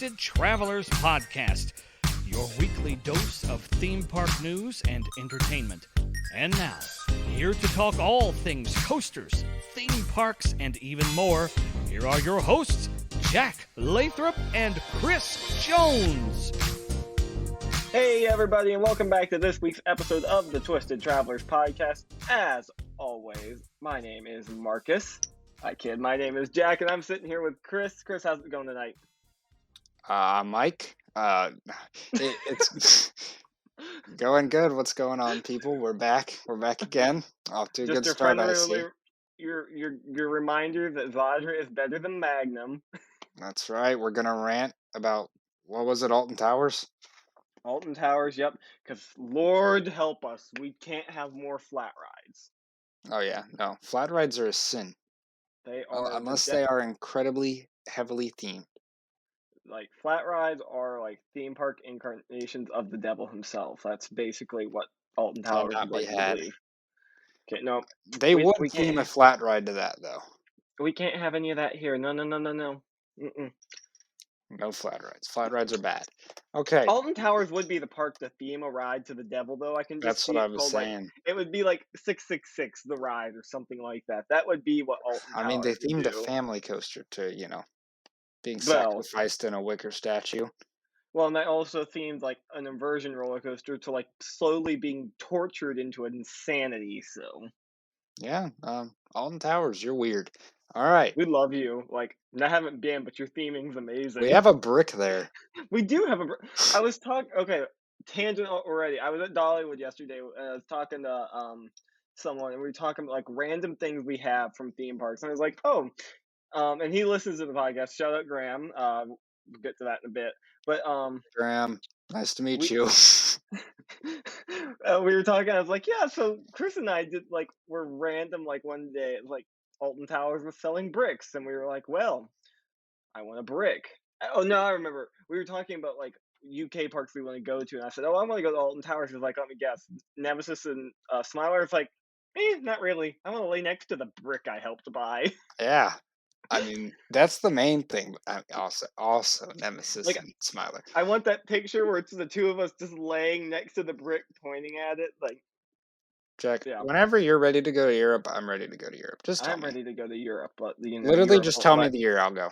Twisted Travelers Podcast, your weekly dose of theme park news and entertainment. And now, here to talk all things coasters, theme parks, and even more, here are your hosts, Jack Lathrop and Chris Jones. Hey everybody, and welcome back to this week's episode of the Twisted Travelers Podcast. As always, my name is Marcus. Hi kid, my name is Jack, and I'm sitting here with Chris. Chris, how's it going tonight? Mike, it's going good. What's going on, people? We're back again. Off to a good start, I see. Your reminder that Vajra is better than Magnum. That's right. We're gonna rant about, what was it, Alton Towers? Alton Towers, yep. Because Lord help us, we can't have more flat rides. Oh yeah, no. Flat rides are a sin. They are, unless they are incredibly heavily themed. Like, flat rides are like theme park incarnations of the devil himself. That's basically what Alton Towers Cannot is be like to had. believe. Okay, no. They would we theme can't a flat ride to that, though. We can't have any of that here. No. Mm-mm. No flat rides. Flat rides are bad. Okay. Alton Towers would be the park to theme a ride to the devil, though. I can just That's see what it I was called, saying. like, it would be like 666 the ride or something like that. That would be what Alton Towers I mean, they would themed a do. family coaster to, being Well, sacrificed in a wicker statue. well, and they also themed like an inversion roller coaster to like slowly being tortured into insanity. So Yeah, Alton Towers, you're weird. All right. we love you. Like, I haven't been, but your theming's amazing. We have a brick there. We do have a. I was talking. Okay, tangent already. I was at Dollywood yesterday, and I was talking to someone, and we were talking about like random things we have from theme parks. And I was like, oh, and he listens to the podcast. Shout out Graham. We'll get to that in a bit. But Graham, nice to meet we you. we were talking. I was like, yeah. So Chris and I did like we're random. Like one day, like Alton Towers was selling bricks, and we were like, well, I want a brick. Oh no, I remember. We were talking about like UK parks we want to go to, and I said, "Oh, I want to go to Alton Towers." He was like, "Let me guess, Nemesis and Smiler." It's like, not really. I want to lay next to the brick I helped buy. Yeah, I mean that's the main thing. Also Nemesis Like, and Smiler. I want that picture where it's the two of us just laying next to the brick, pointing at it. Like, Jack, yeah, whenever you're ready to go to Europe, I'm ready to go to Europe. Just tell I'm me. ready to go to Europe, but Literally, Europe just won't tell me let the year I'll go.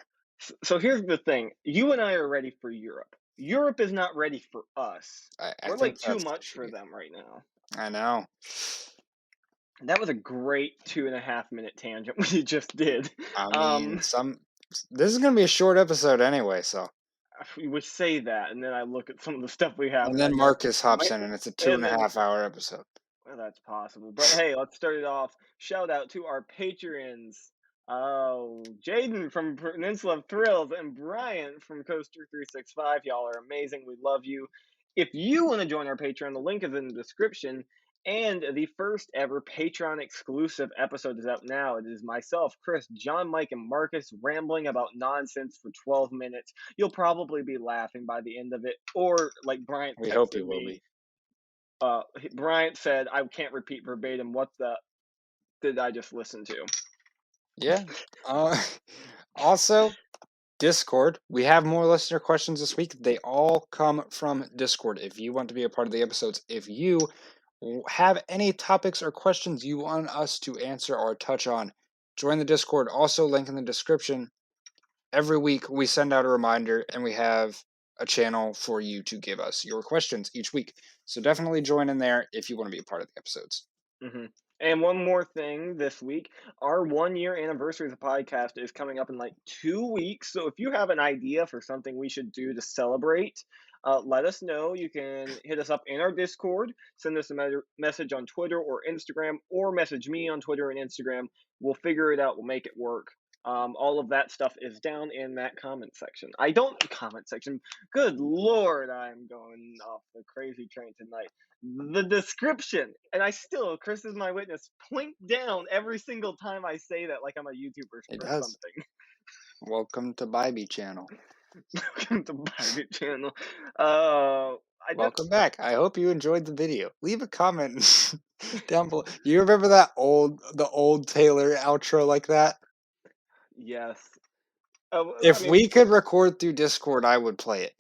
So here's the thing: you and I are ready for Europe. Europe is not ready for us. I We're think like too that's the much for issue. them right now. I know. That was a great 2.5-minute tangent we just did. I mean, this is gonna be a short episode anyway, so. We say that, and then I look at some of the stuff we have. And then I go, Marcus hops "Wait," in, and it's a and then 2.5-hour episode. well, that's possible. But hey, let's start it off. Shout out to our patrons. Oh, Jaden from Peninsula of Thrills and Brian from Coaster 365. Y'all are amazing. We love you. If you want to join our Patreon, the link is in the description. And the first ever Patreon exclusive episode is out now. It is myself, Chris, John, Mike, and Marcus rambling about nonsense for 12 minutes. You'll probably be laughing by the end of it. Or, like Bryant We hope texted you will me, be. Bryant said, I can't repeat verbatim, what the did I just listen to? Yeah. Also, Discord. We have more listener questions this week. They all come from Discord. If you want to be a part of the episodes, if you have any topics or questions you want us to answer or touch on, join the Discord. Also, link in the description. Every week we send out a reminder, and we have a channel for you to give us your questions each week. So definitely join in there if you want to be a part of the episodes. Mm-hmm. And one more thing this week, our 1-year anniversary of the podcast is coming up in like 2 weeks. So if you have an idea for something we should do to celebrate, let us know. You can hit us up in our Discord, send us a message on Twitter or Instagram, or message me on Twitter and Instagram. We'll figure it out. We'll make it work. All of that stuff is down in that comment section. Comment section. Good Lord, I'm going off the crazy train tonight. The description, and Chris is my witness, point down every single time I say that like I'm a YouTuber It or does. something. Welcome to Bybee Channel. Welcome to Bybee Channel. Welcome back. I hope you enjoyed the video. Leave a comment down below. You remember the old Taylor outro like that? Yes. If I mean, we could record through Discord, I would play it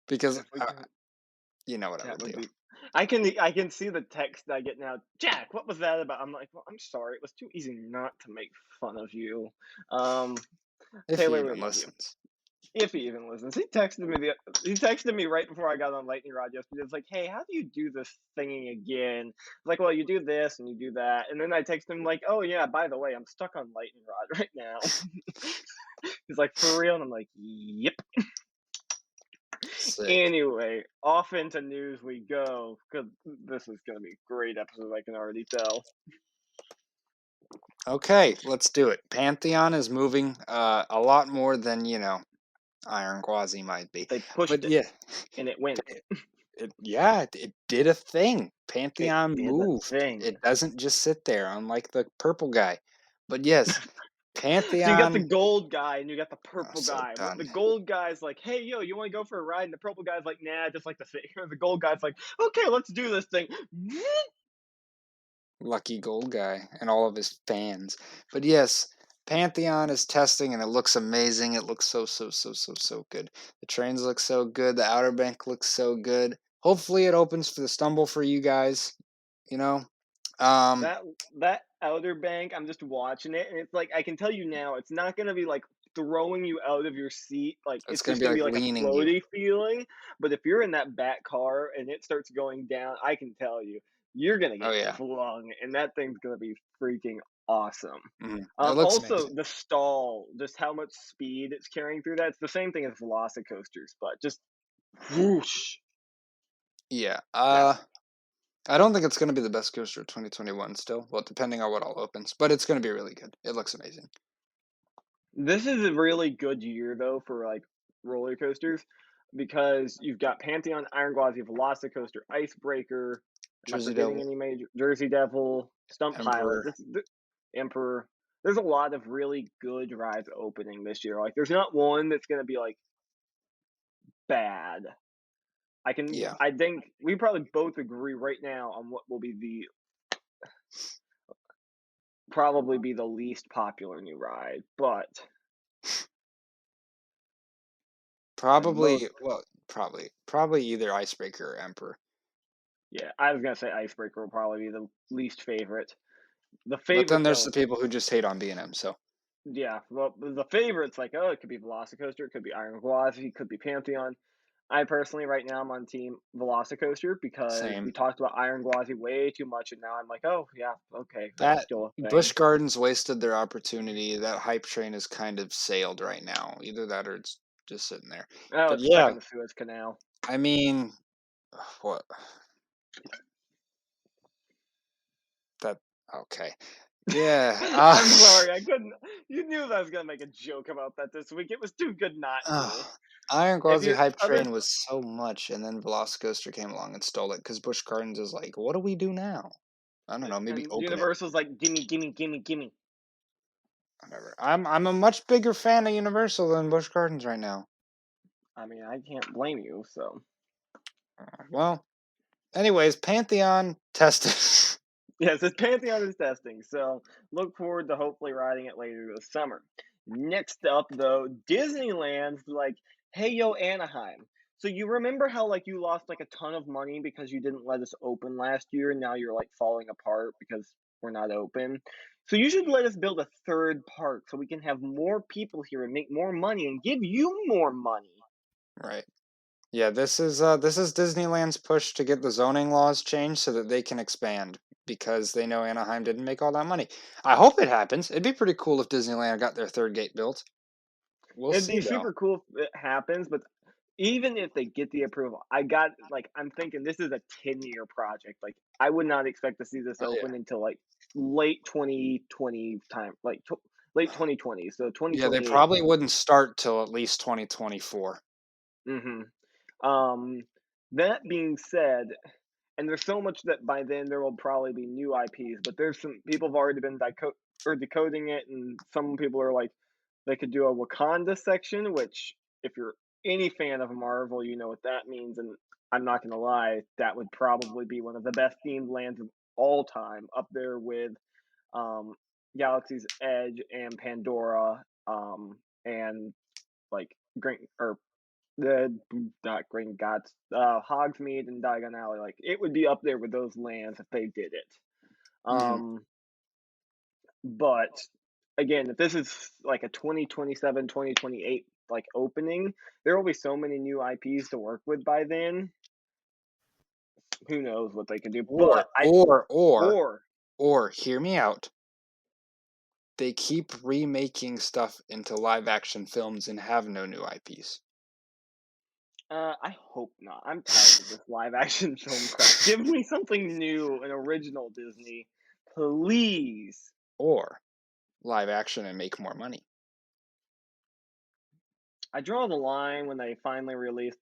because if we can, you know what I that would would do. be. I can see the text I get now. Jack, what was that about? I'm like, well, I'm sorry. It was too easy not to make fun of you. Um, If he Taylor, we even love you. listens. If he even listens, he texted me right before I got on Lightning Rod yesterday. It's like, hey, how do you do this thingy again? It's like, well, you do this and you do that, and then I text him like, oh yeah, by the way, I'm stuck on Lightning Rod right now. He's like, for real, and I'm like, yep. Sick. Anyway, off into news we go, because this is gonna be a great episode. I can already tell. Okay, let's do it. Pantheon is moving a lot more than, Iron Quasi might be. They pushed But it yeah, and it went. it did a thing. It Pantheon did the moved. thing. It doesn't just sit there, unlike the purple guy. But yes, So you got the Pantheon. gold guy and you got the Oh, purple so guy. What done. the gold guy's like, hey yo, you want to go for a ride? And the purple guy's like, nah, I just like to sit here. The gold guy's like, okay, let's do this thing. Lucky gold guy and all of his fans. But yes, Pantheon is testing and it looks amazing. It looks so good. The trains look so good. The Outer Bank looks so good. Hopefully it opens for the stumble for you guys. You know, um, That that Outer Bank, I'm just watching it, and it's like I can tell you now, it's not gonna be like throwing you out of your seat. Like it's it's gonna just be gonna like be like a leaning you. floaty feeling. But if you're in that back car and it starts going down, I can tell you, you're gonna Oh get yeah, flung, and that thing's gonna be freaking awesome. it looks Also, amazing. the stall, just how much speed it's carrying through that. It's the same thing as Velocicoasters, but just whoosh. Yeah. Yeah. I don't think it's gonna be the best coaster of 2021 still. Well, depending on what all opens, but it's gonna be really good. It looks amazing. This is a really good year though for like roller coasters because you've got Pantheon, Iron Gwazi, Velocicoaster, Icebreaker. Am I Jersey forgetting Devil, any major? Jersey Devil, Stunt Pilot, Emperor. Emperor. There's a lot of really good rides opening this year. Like there's not one that's gonna be like bad. Yeah. I think we probably both agree right now on what will be the probably be the least popular new ride, but both. Probably either Icebreaker or Emperor. Yeah, I was gonna say Icebreaker will probably be the least favorite. The But then favorite there's though, the people who just hate on B&M. So yeah, well, the favorite's like, oh, it could be Velocicoaster, it could be Iron Gwazi, it could be Pantheon. I personally, right now, I'm on team Velocicoaster because we same. talked about Iron Gwazi way too much, and now I'm like, oh yeah, okay, that's That still a Busch thing. Gardens wasted their opportunity. That hype train is kind of sailed right now. Either that or it's just sitting there. Oh, But it's stuck in yeah, the Suez Canal. I mean, what that? Okay, yeah. I'm sorry, I couldn't. You knew that I was gonna make a joke about that this week. It was too good not to. Iron If Gwazi you hype other train was so much, and then Velocicoaster came along and stole it because Busch Gardens is like, what do we do now? I don't know. Maybe and open it. Universal's like, gimme, gimme, gimme, gimme. Whatever. I'm a much bigger fan of Universal than Busch Gardens right now. I mean, I can't blame you. So Well, anyways, Pantheon tested. yes, it's Pantheon is testing. So look forward to hopefully riding it later this summer. Next up, though, Disneyland's like, hey yo, Anaheim. So you remember how like you lost like a ton of money because you didn't let us open last year, and now you're like falling apart because we're not open. So you should let us build a third park so we can have more people here and make more money and give you more money. Right. Yeah, this is Disneyland's push to get the zoning laws changed so that they can expand because they know Anaheim didn't make all that money. I hope it happens. It'd be pretty cool if Disneyland got their third gate built. We'll It'd see be though. super cool if it happens, but even if they get the approval, I'm thinking this is a 10-year project. Like I would not expect to see this Oh yeah. open until like late 2020 time, like late 2020. So Yeah, they 2028. probably wouldn't start till at least 2024. Mhm. Um that being said, and there's so much that by then there will probably be new IPs, but there's some people have already been decoding it, and some people are like they could do a Wakanda section, which if you're any fan of Marvel, you know what that means. And I'm not gonna lie, that would probably be one of the best themed lands of all time, up there with um, Galaxy's Edge and Pandora. and like not Green Gods, Hogsmeade and Diagon Alley. Like it would be up there with those lands if they did it. Mhm. But again, if this is like a 2027, 2028 like opening, there will be so many new IPs to work with by then. Who knows what they can do? But Or hear me out. They keep remaking stuff into live action films and have no new IPs. I hope not. I'm tired of this live action film crap. Give me something new and original, Disney, please. Or live action and make more money. I draw the line when they finally released.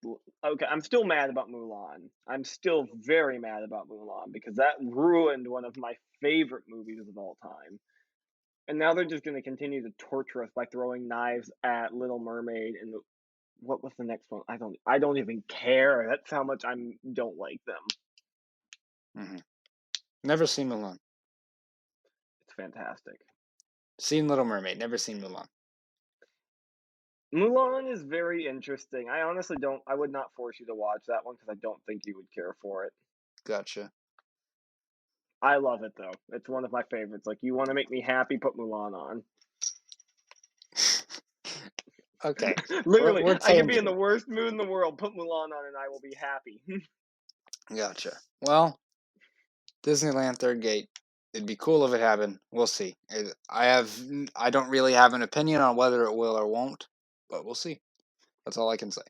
Okay, I'm still mad about Mulan. I'm still very mad about Mulan because that ruined one of my favorite movies of all time. And now they're just going to continue to torture us by throwing knives at Little Mermaid and what was the next one? I don't even care. That's how much I don't like them. Mm-hmm. Never seen Mulan. It's fantastic. Seen Little Mermaid. Never seen Mulan. Mulan is very interesting. I honestly don't. I would not force you to watch that one because I don't think you would care for it. Gotcha. I love it though. It's one of my favorites. Like you want to make me happy, put Mulan on. Okay. Literally, We're I can be in the worst mood in the world, put Mulan on, and I will be happy. Gotcha. Well, Disneyland Third Gate. It'd be cool if it happened. We'll see. I don't really have an opinion on whether it will or won't, but we'll see. That's all I can say.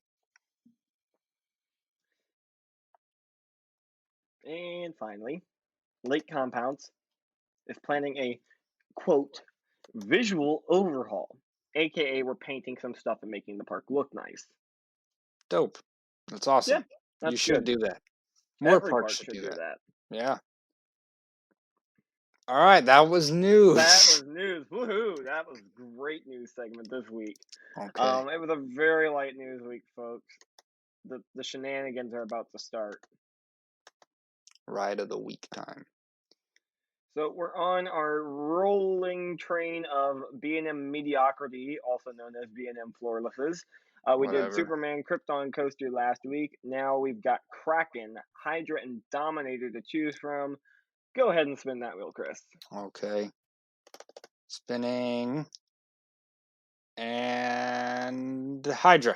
And finally, Lake Compounds is planning a quote visual overhaul, aka we're painting some stuff and making the park look nice. Dope. That's awesome. Yeah, that's you should good. do that. More Every parks park should do that. that. Yeah. All right, that was news. That was news. Woohoo! That was great news segment this week. Okay. It was a very light news week, folks. The shenanigans are about to start. Ride of the week time. So we're on our rolling train of B&M mediocrity, also known as B&M floorlesses. We did Whatever. Superman Krypton Coaster last week. Now we've got Kraken, Hydra, and Dominator to choose from. Go ahead and spin that wheel, Chris. Okay. Spinning. And Hydra.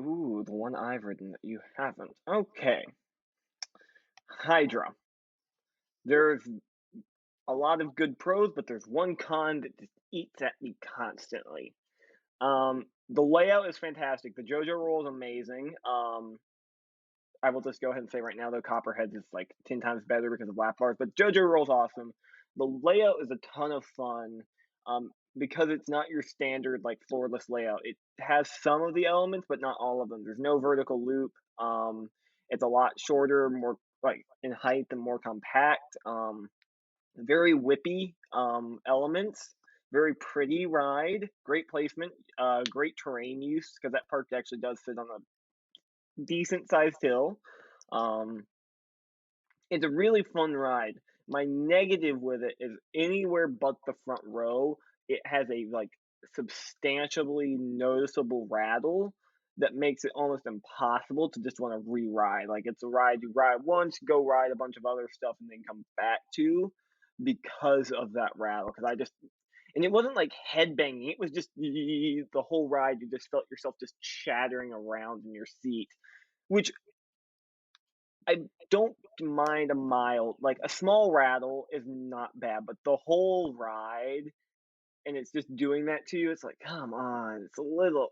Ooh, the one I've ridden that you haven't. Okay. Hydra. There's a lot of good pros, but there's one con that just eats at me constantly. The layout is fantastic. The JoJo roll is amazing. I will just go ahead and say right now, though, Copperheads is like 10 times better because of lap bars, but JoJo roll's awesome. The layout is a ton of fun because it's not your standard like floorless layout. It has some of the elements, but not all of them. There's no vertical loop. It's a lot shorter, more like in height and more compact. Very whippy elements. Very pretty ride. Great placement. Great terrain use because that park actually does sit on a decent sized hill. It's a really fun ride. My negative with it is anywhere but the front row, it has a like substantially noticeable rattle that makes it almost impossible to just want to re-ride. Like it's a ride you ride once, go ride a bunch of other stuff, and then come back to because of that rattle. Because I just and it wasn't like head banging; it was just the whole ride. You just felt yourself just chattering around in your seat, which I don't mind a mild, like a small rattle is not bad, but the whole ride and it's just doing that to you, it's like, come on,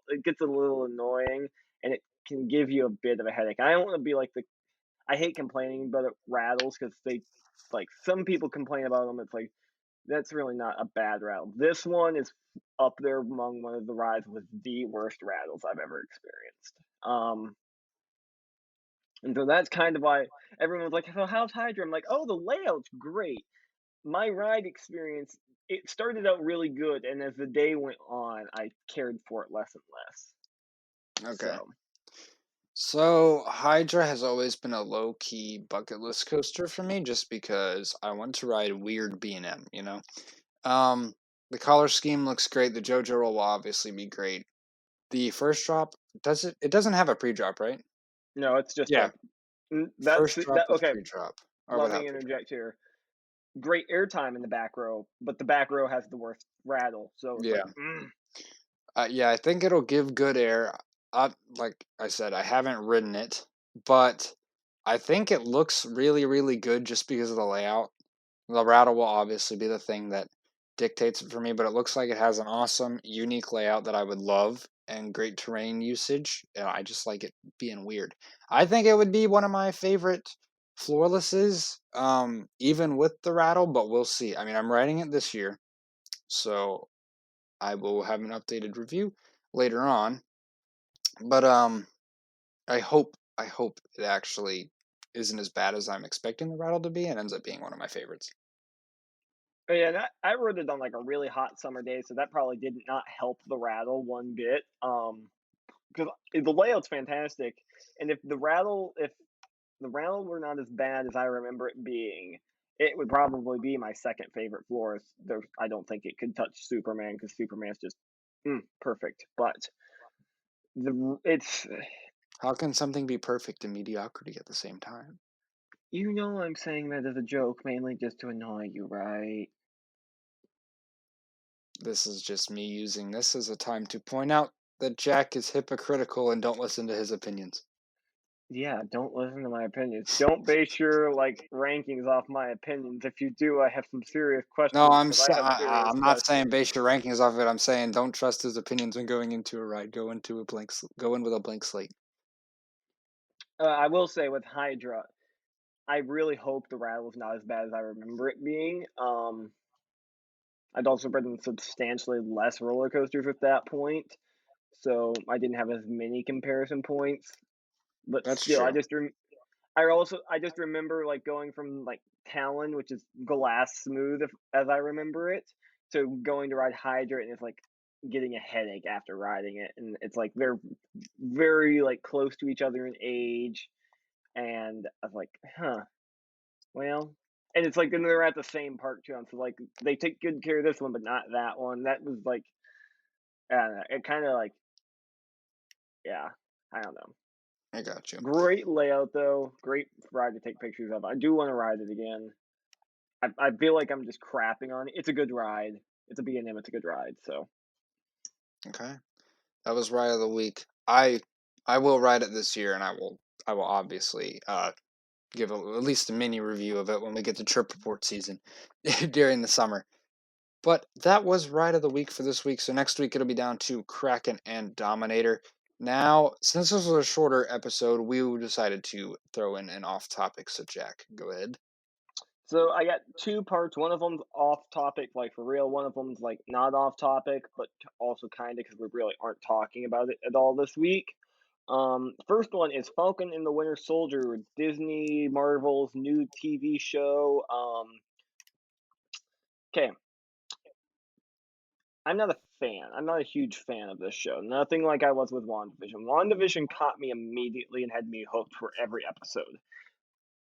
it gets a little annoying and it can give you a bit of a headache. I don't want to be like I hate complaining about it rattles because like some people complain about them. It's like, that's really not a bad rattle. This one is up there among one of the rides with the worst rattles I've ever experienced. And so that's kind of why everyone's like, so how's Hydra? I'm like, oh, the layout's great. My ride experience, it started out really good, and as the day went on, I cared for it less and less. Okay. So Hydra has always been a low-key bucket list coaster for me, just because I want to ride weird B&M, you know? The color scheme looks great. The JoJo roll will obviously be great. The first drop, it doesn't have a pre-drop, right? No, it's just Yeah, that's first drop that. is Okay, pre-drop. Or let me without pre-drop. interject here. Great airtime in the back row, but the back row has the worst rattle. So it's Yeah. like, Yeah, I think it'll give good air. Like I said, I haven't ridden it, but I think it looks really, really good just because of the layout. The rattle will obviously be the thing that dictates it for me, but it looks like it has an awesome, unique layout that I would love and great terrain usage. I just like it being weird. I think it would be one of my favorite floorlesses, even with the rattle, but we'll see. I mean, I'm writing it this year, so I will have an updated review later on. But I hope it actually isn't as bad as I'm expecting the rattle to be and ends up being one of my favorites. yeah, and I rode it on like a really hot summer day, so that probably did not help the rattle one bit. Because the layout's fantastic, and if the rattle were not as bad as I remember it being, it would probably be my second favorite florist. I don't think it could touch Superman because Superman's just perfect. But it's How can something be perfect and mediocrity at the same time? I'm saying that as a joke, mainly just to annoy you, right? This is just me using this as a time to point out that Jack is hypocritical and don't listen to his opinions. Yeah, don't listen to my opinions. Don't base your rankings off my opinions. If you do, I have some serious No, questions because I have serious I'm not saying questions. base your rankings off of it. I'm saying don't trust his opinions when going into a ride. Go in with a blank slate. I will say with Hydra, I really hope the rattle's not as bad as I remember it being. I'd also ridden substantially less roller coasters at that point, so I didn't have as many comparison points. But That's still, true. I just remember going from Talon, which is glass smooth as I remember it, to going to ride Hydra and it's like getting a headache after riding it, and it's like they're very close to each other in age, and I was like, huh, well, and it's like then they're at the same park too, and so they take good care of this one, but not that one. That was I don't know, it kind of yeah, I don't know. I got you. Great layout though, great ride to take pictures of. I do want to ride it again. I feel like I'm just crapping on it. It's a good ride. It's a B&M. It's a good ride. So Okay. That was ride of the week. I will ride it this year, and I will obviously give at least a mini review of it when we get to trip report season during the summer. But that was ride of the week for this week. So next week it'll be down to Kraken and Dominator. Now, since this was a shorter episode, we decided to throw in an off topic. So Jack, go ahead. I got two parts. One of them's off topic, like for real. One of them's not off topic, but also kind of because we really aren't talking about it at all this week. First one is Falcon and the Winter Soldier, Disney Marvel's new TV show. Okay, I'm not a fan. I'm not a huge fan of this show. Nothing like I was with WandaVision. WandaVision caught me immediately and had me hooked for every episode.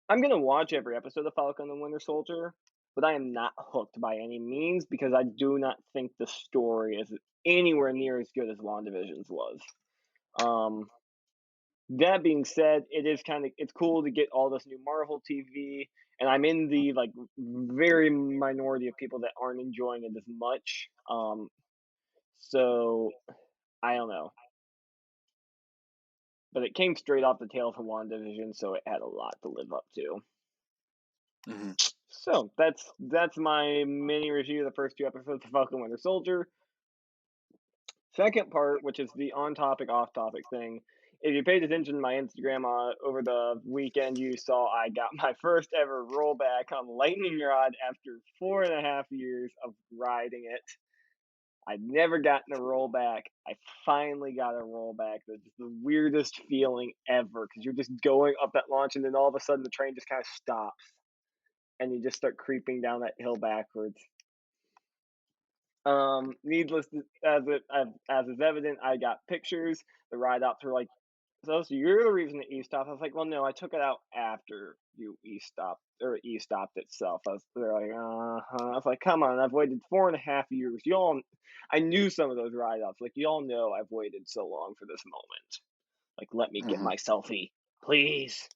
I'm gonna watch every episode of Falcon and Winter Soldier, but I am not hooked by any means because I do not think the story is anywhere near as good as WandaVision's was. Um, that being said, it's cool to get all this new Marvel TV, and I'm in the very minority of people that aren't enjoying it as much. So I don't know, but it came straight off the tail from WandaVision, so it had a lot to live up to. Mm-hmm. So that's my mini review of the first two episodes of Falcon Winter Soldier. Second part, which is the on topic, off topic thing. If you paid attention to my Instagram over the weekend, you saw I got my first ever rollback on Lightning Rod after 4.5 years of riding it. I'd never gotten a rollback. I finally got a rollback. That's the weirdest feeling ever because you're just going up that launch and then all of a sudden the train just kind of stops and you just start creeping down that hill backwards. Needless as is evident, I got pictures. The ride ops were So you're the reason it e-stopped. I was like, well, no, I took it out after you e-stopped or e-stopped itself. They're like, uh-huh. I was like, come on, I've waited 4.5 years. Y'all, I knew some of those ride-offs. Like, y'all know I've waited so long for this moment. Like, let me get Hmm. my selfie, please.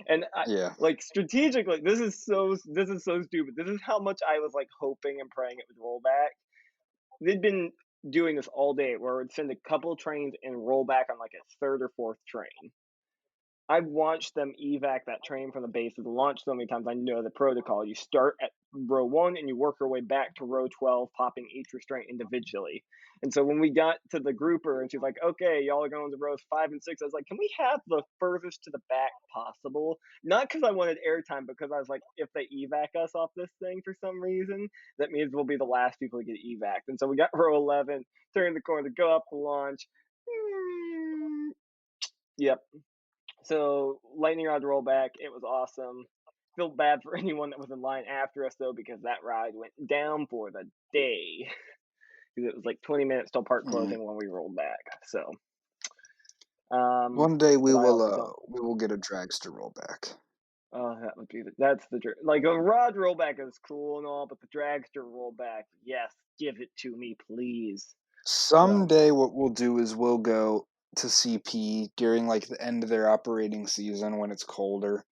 And I Yeah. like strategically, this is so stupid. This is how much I was like hoping and praying it would roll back. They'd been doing this all day where we'd send a couple trains and roll back on like a third or fourth train. I've watched them evac that train from the base of the launch so many times. I know the protocol. You start at row 1 and you work your way back to row 12, popping each restraint individually. And so when we got to the grouper and she's like, okay, y'all are going to rows 5 and 6, I was like, can we have the furthest to the back possible? Not because I wanted airtime, because I was like, if they evac us off this thing for some reason, that means we'll be the last people to get evac'd. And so we got row 11, turn the corner, go up the launch. Yep, so Lightning Rod Rollback, it was awesome. Feel bad for anyone that was in line after us though, because that ride went down for the day. Because it was like 20 minutes till park Hmm. closing when we rolled back. So, One day but I also don't. we will get a dragster rollback. Oh, that would be that's the like a rod rollback is cool and all, but the dragster rollback, yes, give it to me, please. So Someday, what we'll do is we'll go to CP during like the end of their operating season when it's colder,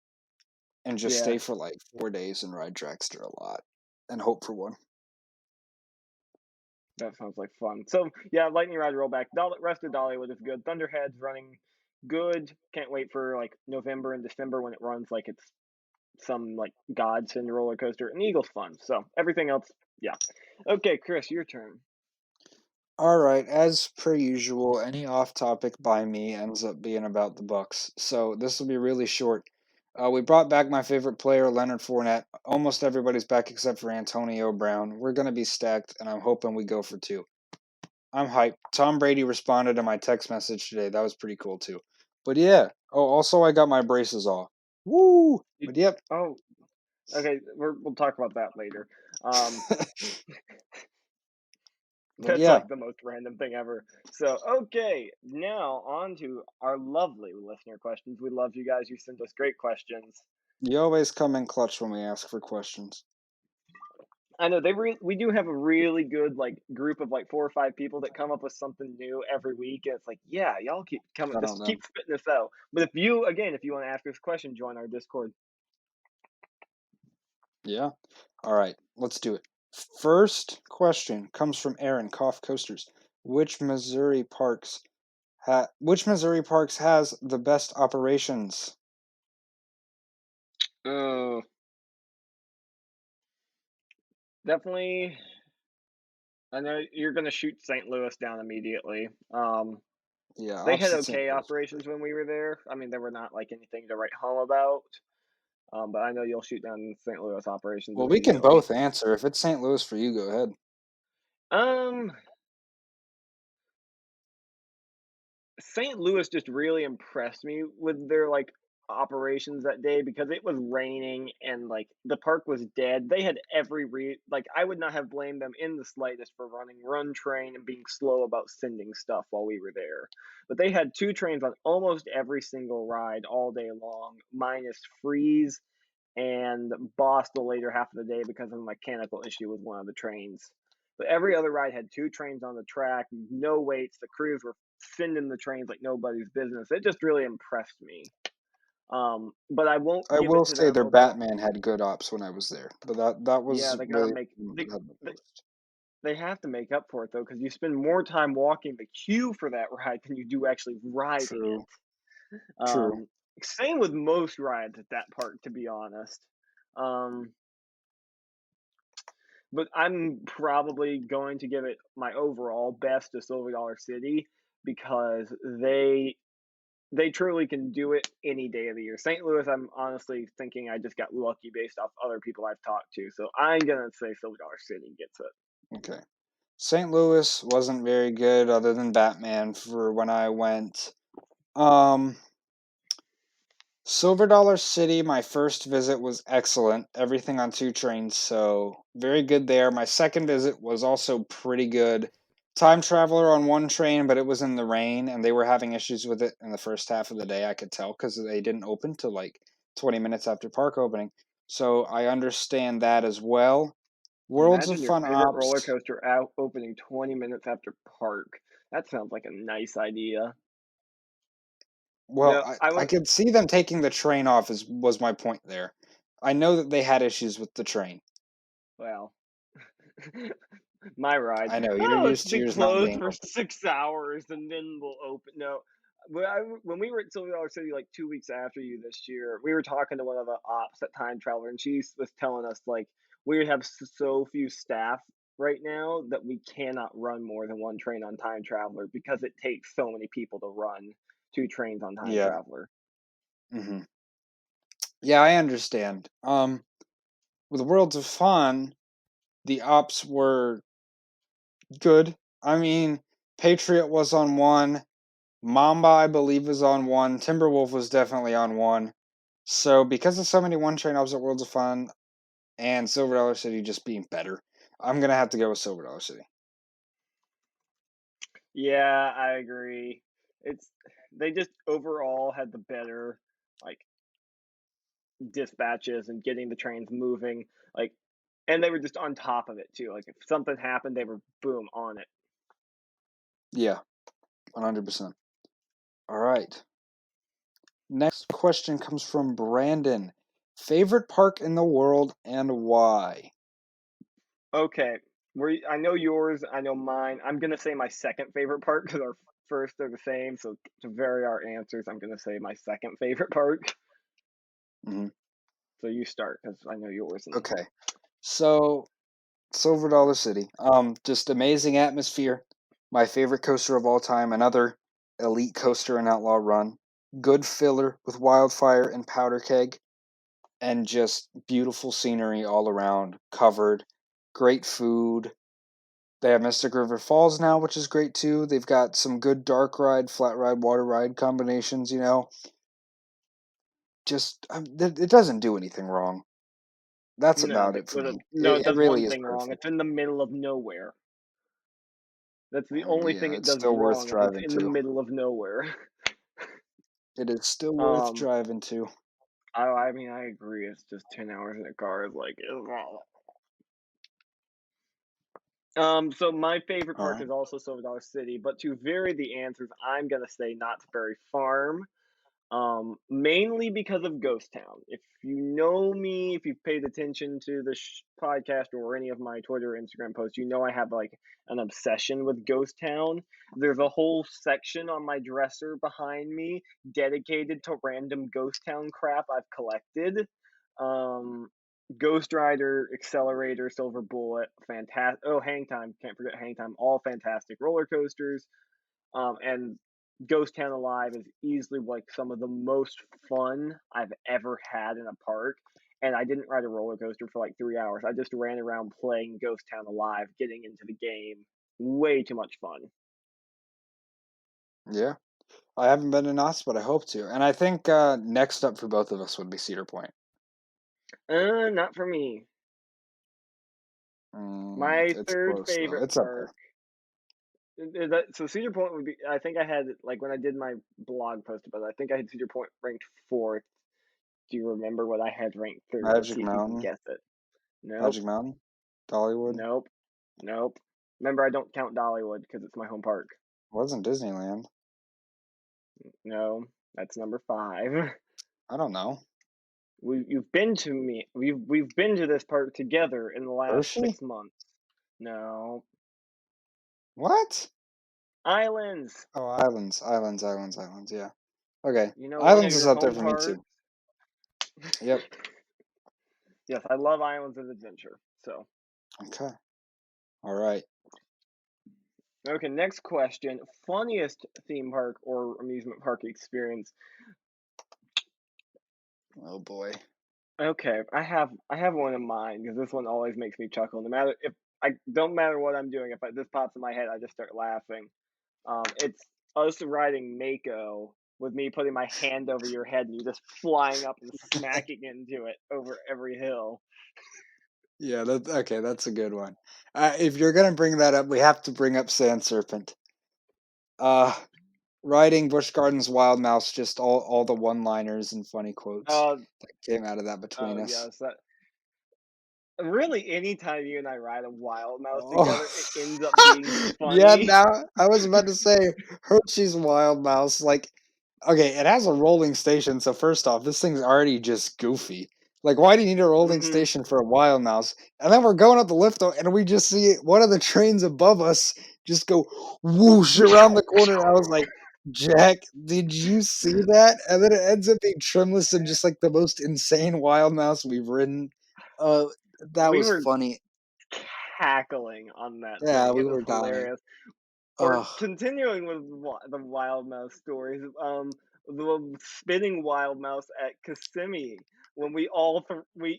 and just yeah, stay for like 4 days and ride dragster a lot, and hope for one. that sounds like fun. So yeah, Lightning Rod Rollback. Rest of Dollywood is good. Thunderhead's running good. Can't wait for like November and December when it runs like it's some like godsend roller coaster. And Eagle's fun. So everything else, yeah. Okay, Chris, your turn. All right, as per usual, any off-topic by me ends up being about the Bucks. So this will be really short. We brought back my favorite player, Leonard Fournette. Almost everybody's back except for Antonio Brown. We're gonna be stacked, and I'm hoping we go for 2. I'm hyped. Tom Brady responded to my text message today. That was pretty cool too. But yeah. Oh, also I got my braces off. Woo! You, But yep. oh, okay. We'll talk about that later. Um, But that's yeah, like the most random thing ever. So okay, now on to our lovely listener questions. We love you guys. You send us great questions. you always come in clutch when we ask for questions. I know we do have a really good like group of like 4 or 5 people that come up with something new every week, and it's like, yeah, y'all keep coming, Shout out just them. keep spitting this out. But if you want to ask us a question, join our Discord. Yeah. All right, let's do it. First question comes from Aaron Cough Coasters. Which Missouri parks has the best operations? Oh, definitely. I know you're gonna shoot St. Louis down immediately. Yeah, They had opposite St. okay Louis. operations when we were there. I mean, they were not like anything to write home about. But I know you'll shoot down St. Louis operations Well, we can immediately. both answer. If it's St. Louis for you, go ahead. Um, St. Louis just really impressed me with their like operations that day because it was raining and like the park was dead. They had like I would not have blamed them in the slightest for running run train and being slow about sending stuff while we were there. But they had 2 trains on almost every single ride all day long, minus freeze and Boss the later half of the day because of a mechanical issue with one of the trains. But every other ride had 2 trains on the track, no waits. The crews were sending the trains like nobody's business. It just really impressed me. But I won't I give will it to say them their over the. Batman had good ops when I was there, but that Yeah, was they gotta really make that had the they, most. they have to make up for it though because you spend more time walking the queue for that ride than you do actually riding True, it. true. Same with most rides at that park, to be honest. Um, but I'm probably going to give it my overall best to Silver Dollar City because they truly can do it any day of the year. St. Louis, I'm honestly thinking I just got lucky based off other people I've talked to. So I'm gonna say Silver Dollar City gets it. Okay. St. Louis wasn't very good other than Batman for when I went. Um, Silver Dollar City, my first visit was excellent. Everything on 2 trains, so very good there. My second visit was also pretty good. Time Traveler on one train, but it was in the rain, and they were having issues with it in the first half of the day. I could tell because they didn't open till like 20 minutes after park opening. So I understand that as well. Worlds of Imagine your Fun favorite roller Ops. coaster out opening 20 minutes after park. That sounds like a nice idea. Well, No, I I went. could see them taking the train off. Was my point there? I know that they had issues with the train. Well, my ride. I know you're Oh, it's used to been yours not closed being for open. 6 hours and then we'll open. No, when we were at Silver Dollar City like 2 weeks after you this year, we were talking to one of the ops at Time Traveler, and she was telling us like we have so few staff right now that we cannot run more than one train on Time Traveler because it takes so many people to run 2 trains on Time Yeah. Traveler. hmm Yeah, I understand. With Worlds of Fun, the ops were good. I mean, Patriot was on one. Mamba, I believe, was on one. Timberwolf was definitely on one. So, because of so many one train ops at Worlds of Fun and Silver Dollar City just being better, I'm gonna have to go with Silver Dollar City. Yeah, I agree. It's they just overall had the better like dispatches and getting the trains moving, like, and they were just on top of it too. Like if something happened, they were boom on it. Yeah, 100%. All right. Next question comes from Brandon. Favorite park in the world and why? Okay, I know yours, I know mine. I'm gonna say my second favorite part because our first are the same. So to vary our answers, I'm gonna say my second favorite part. hmm So you start because I know yours. And Okay. So, Silver Dollar City. Just amazing atmosphere. My favorite coaster of all time. Another elite coaster in Outlaw Run. Good filler with Wildfire and Powder Keg, and just beautiful scenery all around. Covered. Great food. They have Mystic River Falls now, which is great too. They've got some good dark ride, flat ride, water ride combinations. Just it doesn't do anything wrong. That's no, about but it for me. no, it It does really one is thing wrong. perfect. It's in the middle of nowhere. That's the only thing Yeah, it it's does still worth wrong. Is it's driving in the to. middle of nowhere. It is still worth um, driving to. I mean, I agree. It's just 10 hours in a car is like, ugh. So my favorite All park right. is also Silver Dollar City, but to vary the answers, I'm gonna say Knott's Berry Farm. Mainly because of Ghost Town. If you know me, if you've paid attention to the podcast or any of my Twitter or Instagram posts, you know I have like an obsession with Ghost Town. There's a whole section on my dresser behind me dedicated to random Ghost Town crap I've collected. Um, Ghost Rider, Accelerator, Silver Bullet, fantastic. Oh, Hang Time, can't forget Hang Time. All fantastic roller coasters. And Ghost Town Alive is easily like some of the most fun I've ever had in a park. And I didn't ride a roller coaster for like 3 hours. I just ran around playing Ghost Town Alive, getting into the game. Way too much fun. Yeah. I haven't been to Knott's, but I hope to. And I think next up for both of us would be Cedar Point. Not for me. My It's third close though. favorite It's up park. there. So Cedar Point would be. I think I had like when I did my blog post about it. I think I had Cedar Point ranked fourth. Do you remember what I had ranked third? Let's Magic see if you can Mountain. guess it. Nope. Magic Mountain. Dollywood. Nope. Nope. Remember, I don't count Dollywood because it's my home park. Wasn't Disneyland. No, that's number 5. I don't know. You've been to me. We've been to this park together in the last Hershey? 6 months. No, What? Islands. Oh, Islands. Islands, Islands, Islands. Yeah. Okay. You know, one of Islands is your up there home for me parks. too. Yep. Yes, I love Islands of Adventure. So, Okay. All right. okay, next question. Funniest theme park or amusement park experience. Oh boy. Okay, I have one in mind because this one always makes me chuckle. No matter if I don't matter what I'm doing, if this pops in my head, I just start laughing. It's us riding Mako with me putting my hand over your head and you just flying up and smacking into it over every hill. Yeah, okay. That's a good one. If you're gonna bring that up, we have to bring up Sand Serpent. Uh, Writing Busch Gardens Wild Mouse, just all the one-liners and funny quotes Uh, that came out of that between oh us. yes, that really anytime you and I ride a wild mouse Oh, together, it ends up being yeah. funny. Now I was about to say Hershey's Wild Mouse. Like, okay, it has a rolling station. So first off, this thing's already just goofy. Like, why do you need a rolling hmm station for a Wild Mouse? And then we're going up the lift, and we just see one of the trains above us just go whoosh around the corner. I was like, Jack, did you see that? And then it ends up being trimless and just like the most insane Wild Mouse we've ridden. Uh, that We was were funny. cackling on that Yeah, thing. we It was were dying. hilarious. Or Oh. continuing with the wild mouse stories, the spinning wild mouse at Kissimmee when we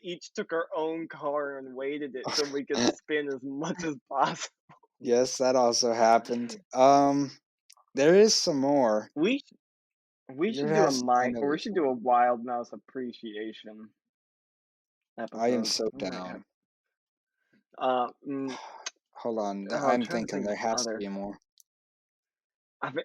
each took our own car and weighted it so we could spin as much as possible. Yes, that also happened. There is some more. We sh- we There should do a has I mine, know or we there's should do more. a wild mouse appreciation I am episode. so We might have. down. Uh, mm, Hold on, I'm I'm trying to thinking think of there has to other. be more.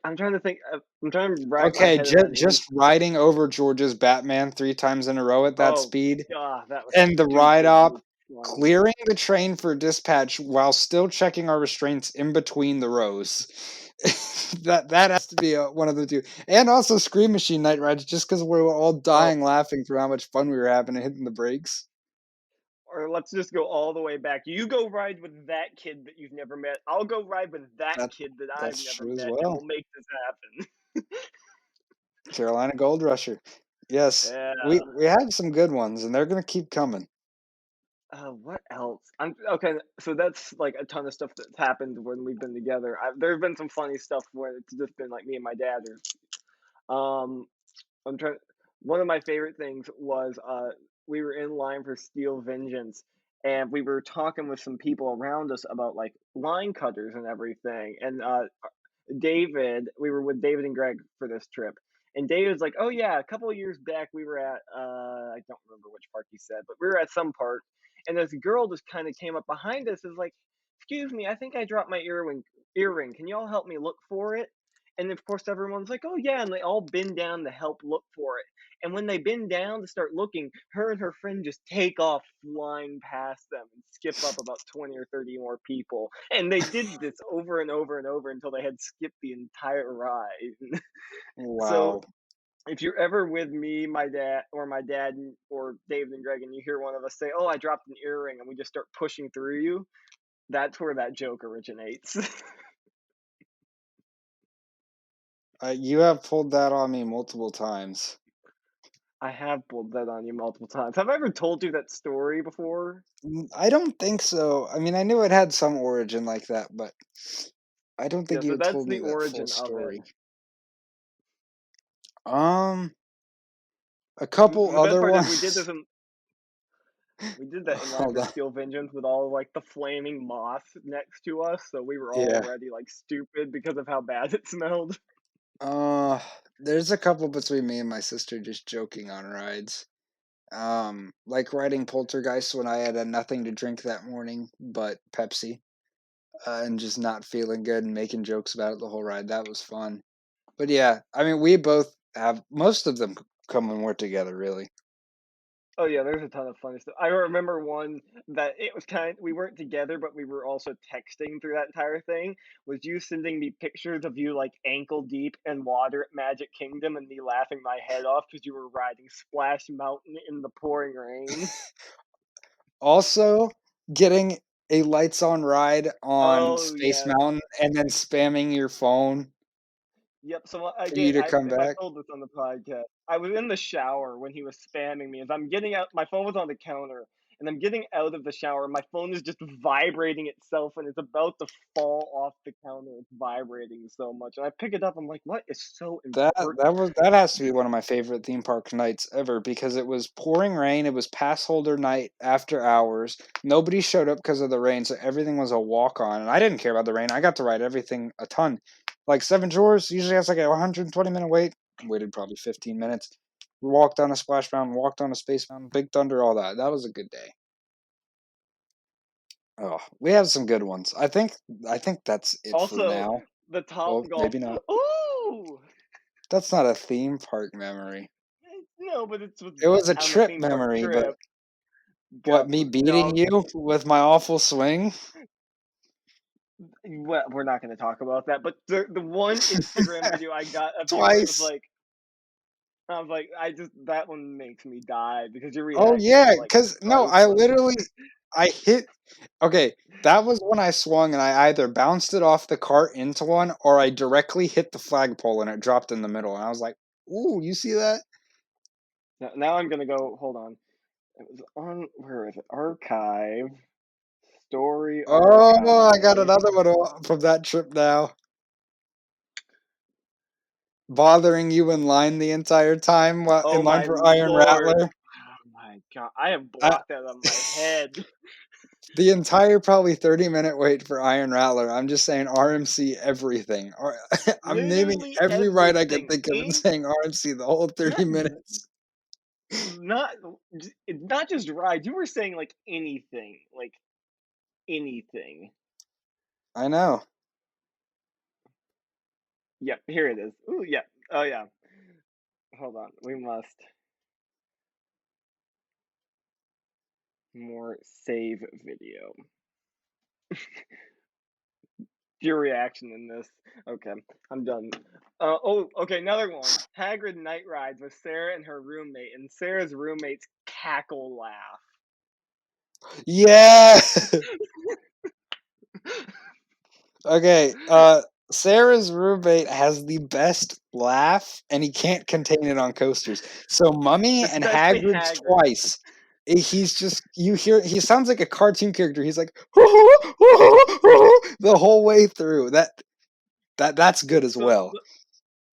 I'm trying to think. I'm trying to rack my Okay, head in an just riding over George's Batman 3 times in a row at that Oh speed, god, that was and the ride stupidly op, funny. clearing the train for dispatch while still checking our restraints in between the rows. That has to be one of the two. And also Scream Machine night rides, just because we were all Oh, dying laughing through how much fun we were having and hitting the brakes. or let's just go all the way back. You go ride with that kid that you've never met. I'll go ride with that That kid that I've that's never true as met, and well. we'll make this happen. Carolina Gold Rusher. Yes, Yeah. we had some good ones, and they're gonna keep coming. What else? I'm okay. So that's like a ton of stuff that's happened when we've been together. There's been some funny stuff where it's just been like me and my dad. I'm trying. One of my favorite things was we were in line for Steel Vengeance, and we were talking with some people around us about like line cutters and everything. And we were with David and Greg for this trip, and David's like, "Oh yeah, a couple of years back we were at I don't remember which park he said, but we were at some park, and this girl just kind of came up behind us, is like, excuse me, I think I dropped my earring. Can y'all help me look for it?" And of course, everyone's like, "Oh yeah," and they all bend down to help look for it. And when they bend down to start looking, her and her friend just take off flying past them and skip up about 20 or 30 more people. And they did this over and over and over until they had skipped the entire ride. So Wow. if you're ever with me, my dad, or David and Greg, and you hear one of us say, "Oh, I dropped an earring," and we just start pushing through you, that's where that joke originates. You have pulled that on me multiple times. I have pulled that on you multiple times. Have I ever told you that story before? I don't think so. I mean, I knew it had some origin like that, but I don't Yeah, think you so had that's told the me that full origin of it. story. A couple The best other part is ones. we did that in line Hold for on. Steel Vengeance with all like the flaming moss next to us, so we were Yeah. already like stupid because of how bad it smelled. Uh, there's a couple between me and my sister just joking on rides. Like riding Poltergeist when I had nothing to drink that morning but Pepsi, and just not feeling good and making jokes about it the whole ride. That was fun. But yeah, I mean, we both have most of them come when we're together, really. Oh yeah, there's a ton of funny stuff. I remember one that it was we weren't together, but we were also texting through that entire thing. Was you sending me pictures of you like ankle deep in water at Magic Kingdom, and me laughing my head off because you were riding Splash Mountain in the pouring rain? Also, getting a lights on ride on Oh Space yes. Mountain and then spamming your phone Yep. So for you again, to I come if I back. told this on the podcast, I was in the shower when he was spamming me. As I'm getting out, my phone was on the counter, and I'm getting out of the shower. My phone is just vibrating itself, and it's about to fall off the counter. It's vibrating so much, and I pick it up. I'm like, "What is so important?" That has to be one of my favorite theme park nights ever because it was pouring rain. It was pass holder night after hours. Nobody showed up because of the rain, so everything was a walk on. And I didn't care about the rain. I got to ride everything a ton. Like Seven Drawers usually has like a 120-minute wait. Waited probably 15 minutes. We walked on a Splash Mountain, walked on a Space Mountain, Big Thunder, all that. That was a good day. Oh, we have some good ones. I think that's it for Also, now. the Top Well, Golf. maybe not. Ooh! That's not a theme park memory. No, but it's It was a on the trip theme park memory, but trip. what, Got me no, beating you with my awful swing? well, we're not going to talk about that. But the one Instagram video I got of you where it was Twice. like, I was like, I just that one makes me die because your Oh reaction yeah, was like cause no, priceless. I hit. Okay, that was when I swung and I either bounced it off the cart into one or I directly hit the flagpole and it dropped in the middle. And I was like, "Ooh, you see that?" Now I'm gonna go. Hold on. It was on where is it? Archive story Oh, I got archive. another one from that trip now. Bothering you in line the entire time, in Oh line my for Iron lord. Rattler. Oh my god. I have I, blocked that on my head. the entire probably 30-minute wait for Iron Rattler. I'm just saying RMC everything. I'm naming Literally every ride I can everything. think of and In saying RMC the whole 30 not minutes. not not just rides. You were saying like anything. Like anything. I know. Yep, here it is. Ooh, yeah. Oh yeah. Hold on. We must more save video. Your reaction in this. Okay, I'm done. Okay, another one. Hagrid night rides with Sarah and her roommate, and Sarah's roommate's cackle laugh. Yeah. Okay. Sarah's roommate has the best laugh, and he can't contain it on coasters. So Mummy and Especially Hagrid's Hagrid. twice. He's just you hear he sounds like a cartoon character. He's like the whole way through. That's good as So well.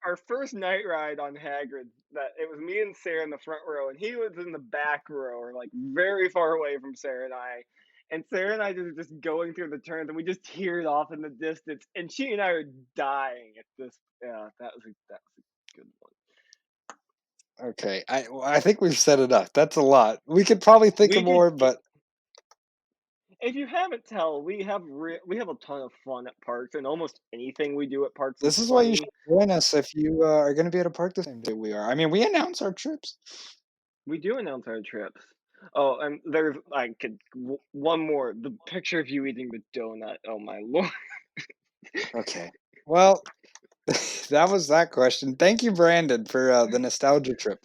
our first night ride on Hagrid, that it was me and Sarah in the front row, and he was in the back row, or like very far away from Sarah and I. And Sarah and I just going through the turns, and we just hear it off in the distance. And she and I are dying at this. Yeah, that was a good one. Okay, I think we've set it up. That's a lot. We could probably think of We could, more, but if you haven't tell, we have a ton of fun at parks, and almost anything we do at parks is this is why you should funny. join us if you are going to be at a park the same day we are. I mean, we announce our trips. We do announce our trips. Oh, and there's I could one more. The picture of you eating the donut. Oh my lord. Okay. Well, that was that question. Thank you, Brandon, for the nostalgia trip.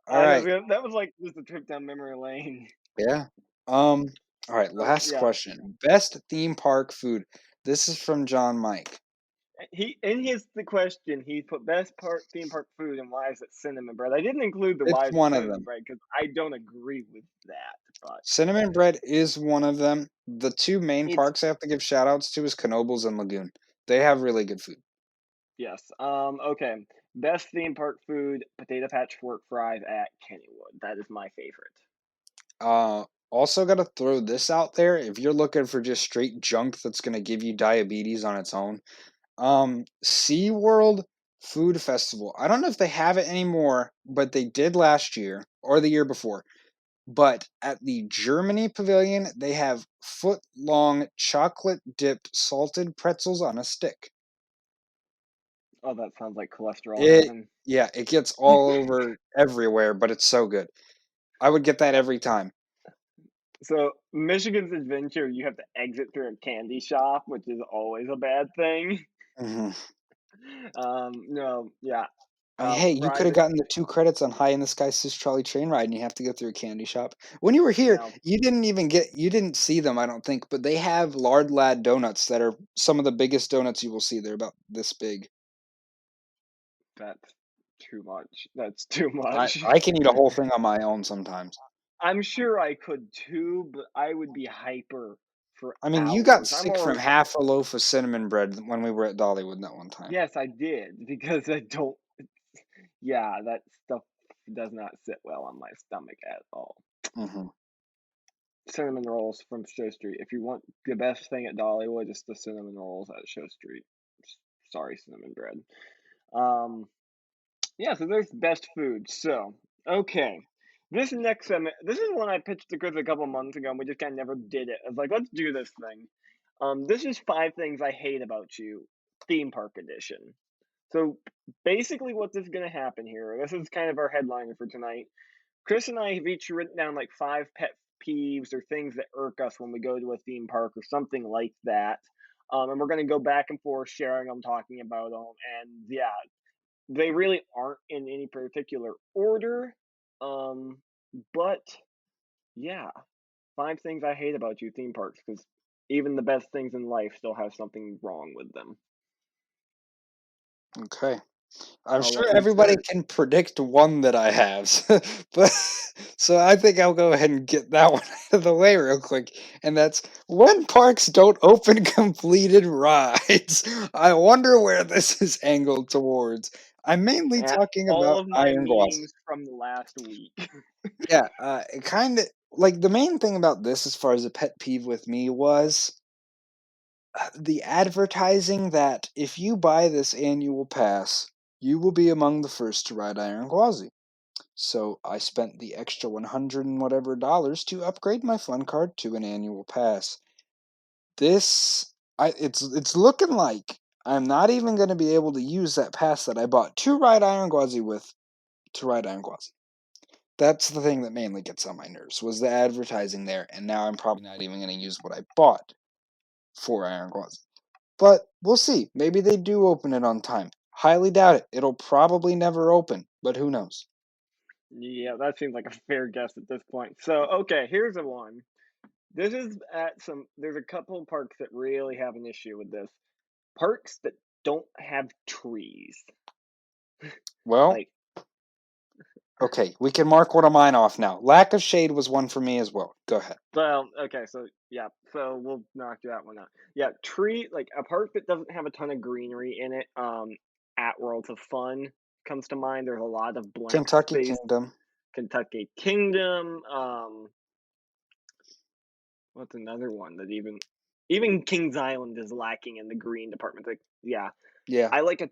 All I know right. that was like just a trip down memory lane. Yeah. All right. Last Yeah. question. Best theme park food. This is from John Mike. He in his the question he put best part theme park food and why is it cinnamon bread. I didn't include the It's why is it one of cinnamon them. bread because I don't agree with that. But Cinnamon bread is one of them. The two main it's parks I have to give shout outs to is Knoebels and Lagoon. They have really good food. yes. Okay. Best theme park food: potato patch fork fries at Kennywood. That is my favorite. Also got to throw this out there. If you're looking for just straight junk that's going to give you diabetes on its own, SeaWorld Food Festival. I don't know if they have it anymore, but they did last year or the year before. But at the Germany Pavilion, they have foot long chocolate dipped salted pretzels on a stick. Oh, that sounds like cholesterol It heaven. Yeah, it gets all over everywhere, but it's so good. I would get that every time. So Michigan's Adventure, you have to exit through a candy shop, which is always a bad thing. Mhm. No, yeah. I mean, hey, you could Fries have at gotten the 2 credits on High in the Sky Sis Trolley Train Ride, and you have to go through a candy shop. When you were here, no, you didn't see them, I don't think, but they have Lard Lad donuts that are some of the biggest donuts you will see. They're about this big. that's too much. That's too I much. I can eat a whole thing on my own sometimes. I'm sure I could too, but I would be hyper for I mean, you got hours. I'm sick from already half a loaf of cinnamon bread when we were at Dollywood that one time. yes, I did because I don't. Yeah, that stuff does not sit well on my stomach at all. Mhm. Cinnamon rolls from Show Street. If you want the best thing at Dollywood, it's the cinnamon rolls at Show Street. Sorry, cinnamon bread. Um, yeah, so there's best food. So, okay. This next segment, this is one I pitched to Chris a couple months ago, and we just kind of never did it. I was like, let's do this thing. This is 5 things I hate about you, theme park edition. So basically, what is going to happen here? This is kind of our headliner for tonight. Chris and I have each written down like 5 pet peeves or things that irk us when we go to a theme park or something like that. And we're going to go back and forth sharing them, talking about them. And yeah, they really aren't in any particular order. Um, but yeah, 5 things I hate about you, theme parks, because even the best things in life still have something wrong with them. Okay. I'm I'll sure let you everybody start. can predict one that I have. But so I think I'll go ahead and get that one out of the way real quick. And that's when parks don't open completed rides. I wonder where this is angled towards. I'm mainly talking All about of my Iron Gauze. memes from the last week. Yeah, it kind of like the main thing about this, as far as a pet peeve with me, was the advertising that if you buy this annual pass, you will be among the first to ride Iron Gwazi. So I spent the extra 100 and whatever dollars to upgrade my fun card to an annual pass. It's looking like I'm not even going to be able to use that pass that I bought to ride Iron Gwazi with to ride Iron Gwazi. That's the thing that mainly gets on my nerves, was the advertising there, and now I'm probably not even going to use what I bought for Iron Gwazi. But we'll see. Maybe they do open it on time. Highly doubt it. It'll probably never open, but who knows? Yeah, that seems like a fair guess at this point. So, okay, here's a one. This is at some, there's a couple parks that really have an issue with this. Parks that don't have trees. Well, Like, okay, we can mark one of mine off now. Lack of shade was one for me as well. Go ahead. well, okay, so yeah, so we'll knock that one out. Yeah, like a park that doesn't have a ton of greenery in it. At Worlds of Fun comes to mind. There's a lot of blank Kentucky space. Kingdom. Kentucky Kingdom. What's another one that even Kings Island is lacking in the green department. Like, yeah, Yeah. I like a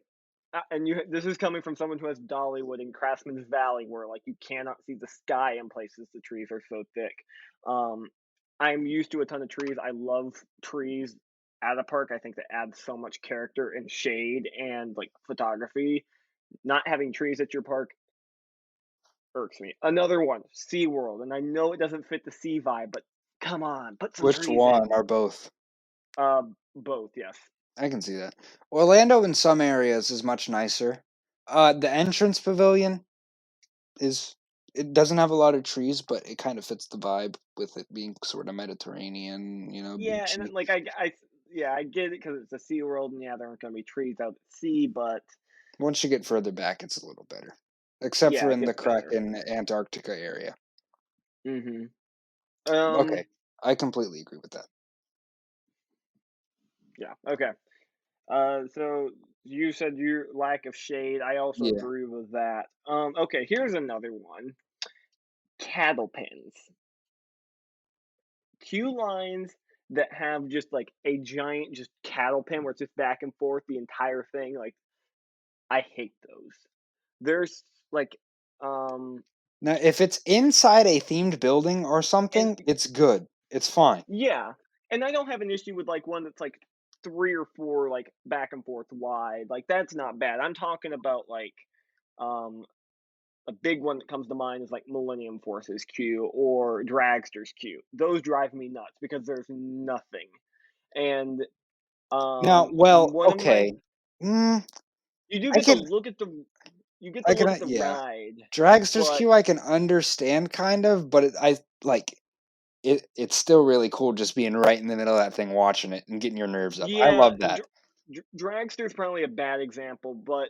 and this is coming from someone who has Dollywood and Craftsman's Valley, where like you cannot see the sky in places the trees are so thick. Um, I'm used to a ton of trees. I love trees at a park. I think that adds so much character and shade and like photography. Not having trees at your park irks me. Another one, SeaWorld, and I know it doesn't fit the sea vibe, but come on, put some Which trees one? in. Or both? Both, yes. I can see that. Orlando in some areas is much nicer. The entrance pavilion is, it doesn't have a lot of trees, but it kind of fits the vibe with it being sort of Mediterranean, Yeah, and beachy. then, like yeah, I get it because it's a SeaWorld, and yeah, there aren't going to be trees out at sea, but Once you get further back, it's a little better. Except yeah, for it in the gets better. Kraken Antarctica area. Mhm. Okay, I completely agree with that. Yeah. Okay. So you said your lack of shade. I also Yeah. agree with that. Okay. Here's another one. Cattle pens. Queue lines that have just like a giant just cattle pen where it's just back and forth the entire thing. Like I hate those. There's like um Now, if it's inside a themed building or and something, it's good. It's fine. yeah, and I don't have an issue with like one that's like 3 or 4 like back and forth wide. Like that's not bad. I'm talking about like um a big one that comes to mind is like Millennium Force's queue or Dragster's queue. Those drive me nuts because there's nothing. And Now, well, one of my okay. Mm, you do I get to can, look at I can, the yeah. ride, Dragster's but queue I can understand kind of, but I like it. It's still really cool just being right in the middle of that thing, watching it and getting your nerves up. I yeah, love that. Dragster's probably a bad example, but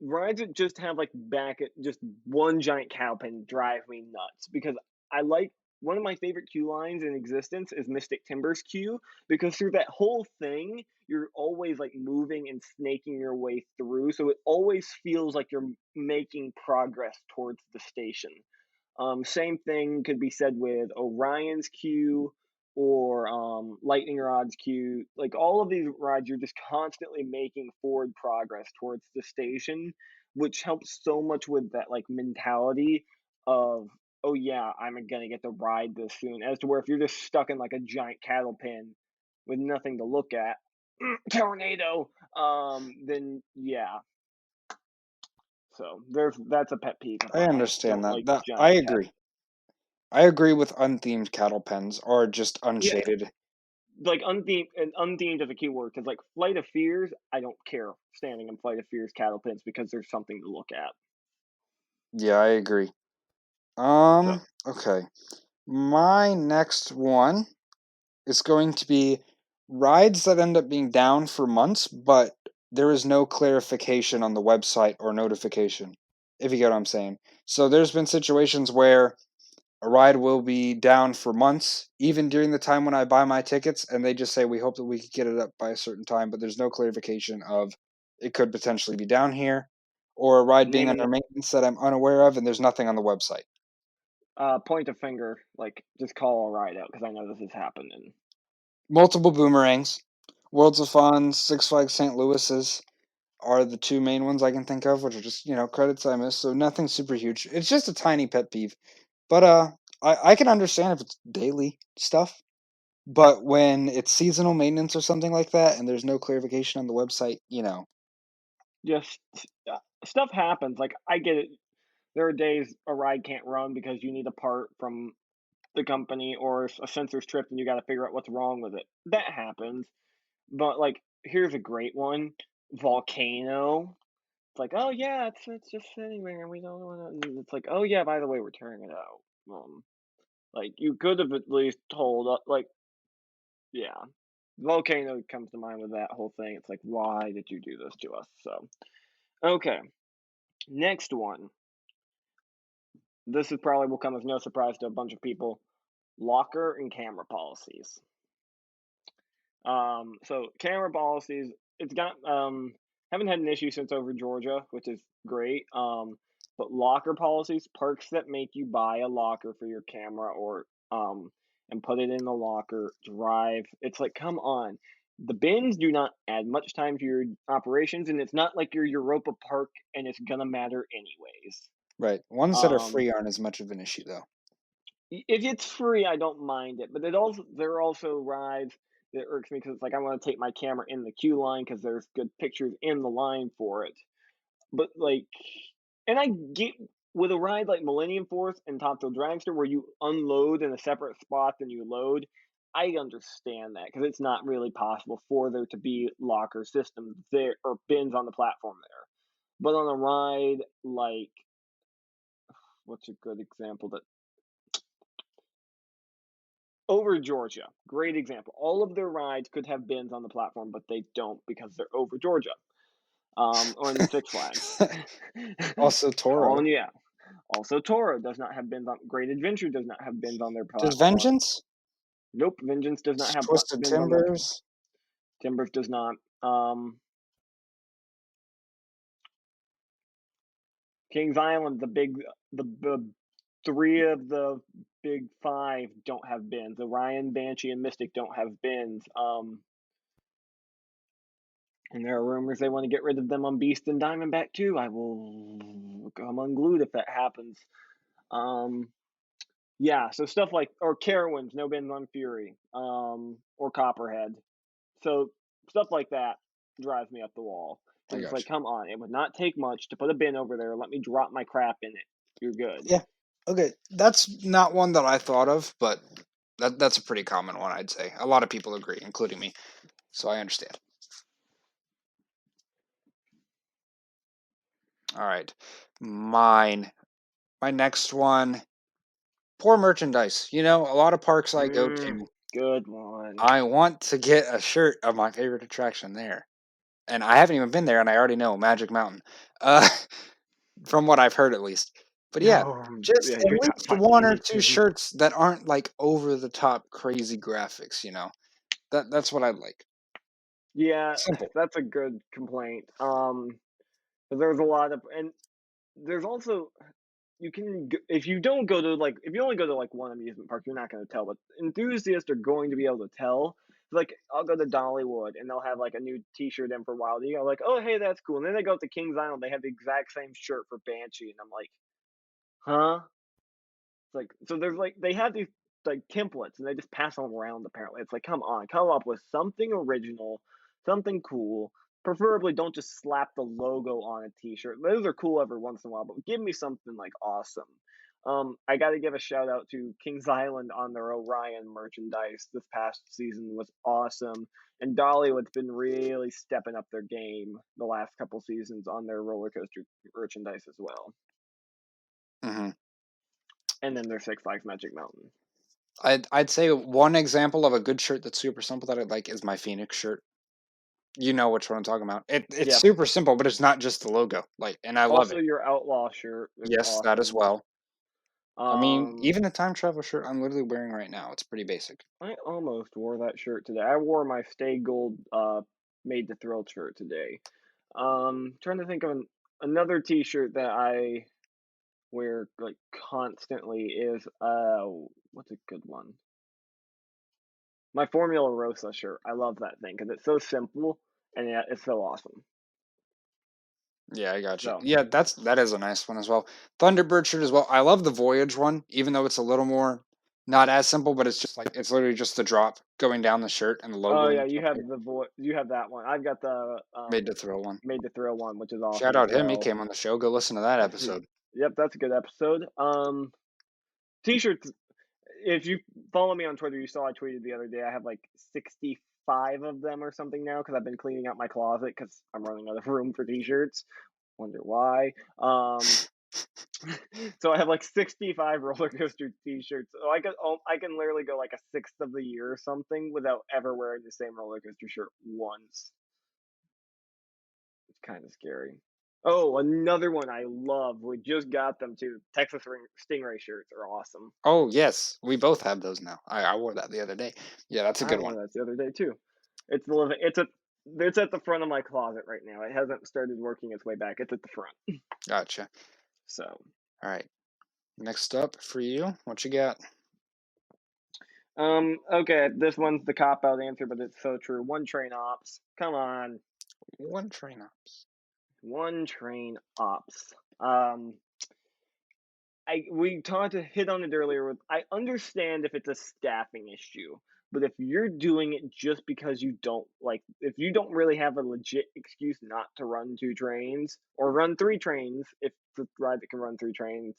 rides that just have like back at just one giant cow pen drive me nuts because I like one of my favorite queue lines in existence is Mystic Timbers queue because through that whole thing you're always like moving and snaking your way through, so it always feels like you're making progress towards the station. Same thing could be said with Orion's queue or Lightning Rod's queue. Like all of these rides, you're just constantly making forward progress towards the station, which helps so much with that like mentality of, oh yeah, I'm gonna get to ride this soon, as to where if you're just stuck in like a giant cattle pen with nothing to look at, tornado, then yeah. So that's a pet peeve of I mine. I understand don't that. like That I giant cat. agree. I agree with unthemed cattle pens or just Yeah, unshaded. like unthemed, and unthemed is a key word because like Flight of Fears, I don't care standing in Flight of Fears cattle pens because there's something to look at. Yeah, I agree. So Okay. My next one is going to be rides that end up being down for months, but there is no clarification on the website or notification, if you get what I'm saying. So there's been situations where a ride will be down for months, even during the time when I buy my tickets, and they just say we hope that we could get it up by a certain time, but there's no clarification of it could potentially be down here, or a ride being naming under maintenance that I'm unaware of, and there's nothing on the website. point a finger, like just call a ride out because I know this is happening. Multiple boomerangs, Worlds of Fun, Six Flags St. Louis's are the two main ones I can think of, which are just credits I missed. So nothing super huge. It's just a tiny pet peeve, but I can understand if it's daily stuff. But when it's seasonal maintenance or something like that, and there's no clarification on the website, Just stuff happens. Like I get it. There are days a ride can't run because you need a part from the company or a sensor's tripped and you got to figure out what's wrong with it. That happens. But like, here's a great one: Volcano. It's like, oh yeah, it's just sitting there and we don't want to. It's like, oh yeah, by the way, we're tearing it out. Like you could have at least told like, yeah. Volcano comes to mind with that whole thing. It's like, why did you do this to us? So, okay, next one. This is probably will come as no surprise to a bunch of people. Locker and camera policies. So camera policies, it's got haven't had an issue since over Georgia, which is great. But locker policies, parks that make you buy a locker for your camera or and put it in the locker, drive. It's like, come on. The bins do not add much time to your operations, and it's not like your Europa Park and it's gonna matter anyways. right. Ones that are Um, free aren't as much of an issue though. if it's free, I don't mind it, but there are also rides that irks me because it's like I want to take my camera in the queue line because there's good pictures in the line for it. But like, and I get with a ride like Millennium Force and Top Thrill Dragster where you unload in a separate spot than you load. I understand that because it's not really possible for there to be locker systems there or bins on the platform there. But on a ride like, what's a good example that over Georgia, great example. All of their rides could have bins on the platform, but they don't because they're over Georgia. Or in Six Flags. Also, Toro. Calling you out. Also, Toro does not have bins on. Great Adventure does not have bins on their Does platform. Vengeance? Nope, Vengeance does not have Twisted bins on their. Timbers? Timbers does not. Kings Island, the three of the big five don't have bins. Orion, Banshee, and Mystic don't have bins. And there are rumors they want to get rid of them on Beast and Diamondback too. I will come unglued if that happens. Um, yeah, so stuff like or Carowinds, no bins on Fury, or Copperhead. So stuff like that drives me up the wall I because it's got like, you. come on, it would not take much to put a bin over there. Let me drop my crap in it. You're good. Yeah. Okay. That's not one that I thought of, but that's a pretty common one, I'd say. A lot of people agree, including me. So I understand. All right. Mine. My next one. Poor merchandise. A lot of parks I go to, Good one. I want to get a shirt of my favorite attraction there. And I haven't even been there, and I already know Magic Mountain. Uh, from what I've heard at least. But yeah, just Yeah, at you're not least finding one or two anything. shirts that aren't like over the top crazy graphics, That's what I like. Yeah, Simple. that's a good complaint. 'Cause there's a lot of, and there's also if you don't go to like if you only go to like one amusement park, you're not going to tell. But enthusiasts are going to be able to tell. Like I'll go to Dollywood and they'll have like a new T-shirt in for Wild Eagle. Like, oh hey, that's cool. And then they go up to Kings Island, they have the exact same shirt for Banshee, and I'm like, huh? like so there's like they have these like templates and they just pass them around apparently. It's like, come on, come up with something original, something cool. Preferably don't just slap the logo on a t-shirt. Those are cool every once in a while, but give me something like awesome. I got to give a shout out to Kings Island on their Orion merchandise. This past season was awesome, and Dollywood's been really stepping up their game the last couple seasons on their roller coaster merchandise as well. Hmm. And then their Six Flags Magic Mountain. I'd say one example of a good shirt that's super simple that I like is my Phoenix shirt. You know which one I'm talking about. It's Yep. super simple, but it's not just the logo. Like, and I love Also, it. your Outlaw shirt is Yes, that as awesome. well. I mean, Um, even the time travel shirt I'm literally wearing right now, it's pretty basic. I almost wore that shirt today. I wore my Stay Gold Made to Thrill shirt today. Trying to think of another T-shirt that I wear like constantly is what's a good one? My Formula Rosa shirt. I love that thing because it's so simple and yet it's so awesome. Yeah, I got you. So, Yeah, that is a nice one as well. Thunderbird shirt as well. I love the Voyage one, even though it's a little more not as simple, but it's just like it's literally just the drop going down the shirt and the oh logo on yeah, the you top have there. you have that one. I've got the Made to throw one. Made to Thrill one, which is Shout awesome as out him. He well. came on the show. Go listen to that episode. Yep, that's a good episode. T-shirts. If you follow me on Twitter, you saw I tweeted the other day. I have like 65 of them or something now because I've been cleaning out my closet because I'm running out of room for T-shirts. Wonder why. So I have like 65 roller coaster T-shirts. So I can literally go like a sixth of the year or something without ever wearing the same roller coaster shirt once. It's kind of scary. Oh, another one I love. We just got them too. Stingray shirts are awesome. Oh yes, we both have those now. I wore that the other day. Yeah, that's a I good wore one. that the other day too. It's the living. It's at the front of my closet right now. It hasn't started working its way back. It's at the front. Gotcha. So, All right. Next up for you, what you got? okay, this one's the cop out answer, but it's so true. One train ops. Come on, One train ops. one train ops. We talked to hit on it earlier. I understand if it's a staffing issue, but if you're doing it just because you don't like, if you don't really have a legit excuse not to run two trains or run three trains, if the ride that can run three trains,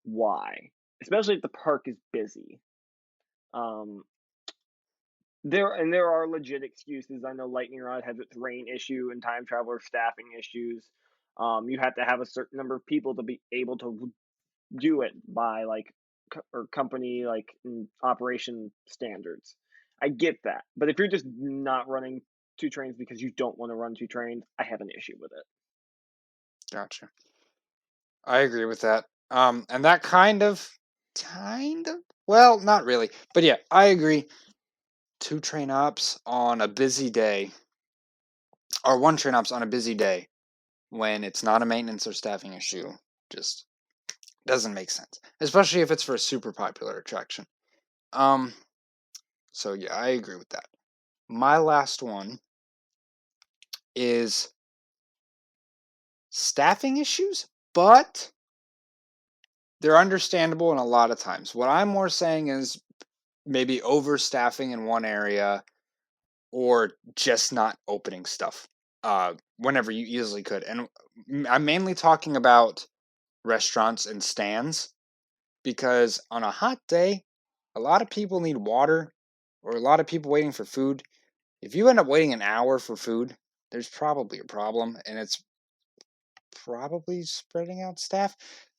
why? Especially if the park is busy. Um, there are legit excuses. I know Lightning Rod has its rain issue and Time Traveler staffing issues. You have to have a certain number of people to be able to do it by like or company like operation standards. I get that, but if you're just not running two trains because you don't want to run two trains, I have an issue with it. Gotcha. I agree with that. And that kind of, well, not really, but yeah, I agree. Two train ops on a busy day, or one train ops on a busy day, when it's not a maintenance or staffing issue, just doesn't make sense. Especially if it's for a super popular attraction. Um, so yeah, I agree with that. My last one is staffing issues, but they're understandable in a lot of times. What I'm more saying is maybe overstaffing in one area or just not opening stuff whenever you easily could. And I'm mainly talking about restaurants and stands because on a hot day, a lot of people need water or a lot of people waiting for food. If you end up waiting an hour for food, there's probably a problem, and it's probably spreading out staff.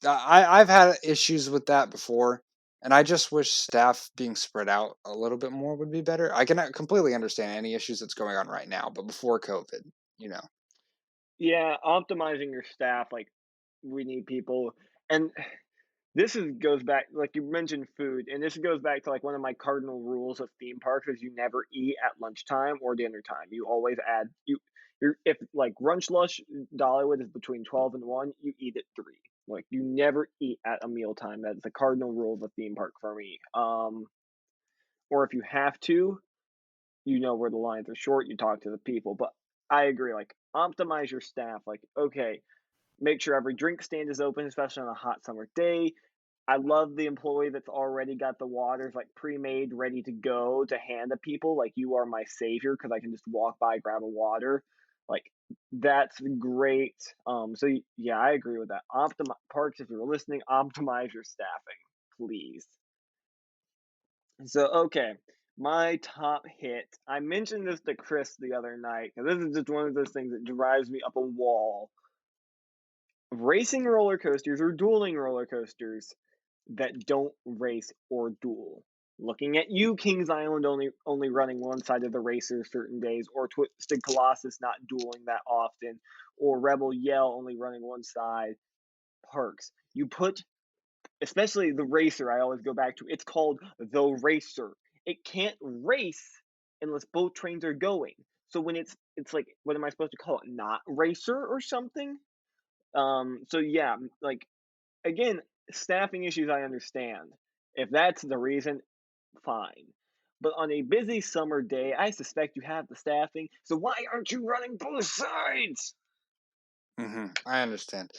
I've had issues with that before, and I just wish staff being spread out a little bit more would be better. I can completely understand any issues that's going on right now, but before COVID, you know. Yeah, optimizing your staff, like we need people, and goes back like you mentioned food, and this goes back to like one of my cardinal rules of theme parks is you never eat at lunchtime or dinner time. You always add you're if like Brunch Lush Dollywood is between 12 and 1, you eat at 3. Like you never eat at a mealtime. That's a cardinal rule of a theme park for me. Or if you have to, you know where the lines are short, you talk to the people. But I agree, like optimize your staff. Like, okay, make sure every drink stand is open, especially on a hot summer day. I love the employee that's already got the waters like pre-made, ready to go to hand to people. Like, you are my savior because I can just walk by, grab a water. Like, that's great. So yeah, I agree with that. Parks, if you're listening, optimize your staffing, please. So okay, my top hit. I mentioned this to Chris the other night because this is just one of those things that drives me up a wall. Racing roller coasters or dueling roller coasters that don't race or duel. Looking at you, Kings Island only running one side of the racer certain days, or Twisted Colossus not dueling that often, or Rebel Yell only running one side. Parks. You put, especially the racer, I always go back to, it's called the racer. It can't race unless both trains are going. So when it's like, what am I supposed to call it? Not racer or something? So yeah, like, again, staffing issues I understand. If that's the reason, fine. But on a busy summer day, I suspect you have the staffing, so why aren't you running both sides? I understand.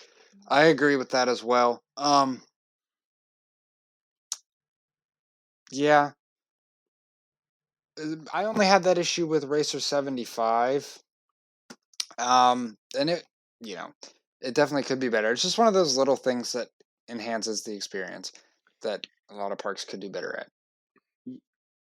I agree with that as well. Yeah. I only had that issue with Racer 75. And it, you know, it definitely could be better. It's just one of those little things that enhances the experience that a lot of parks could do better at.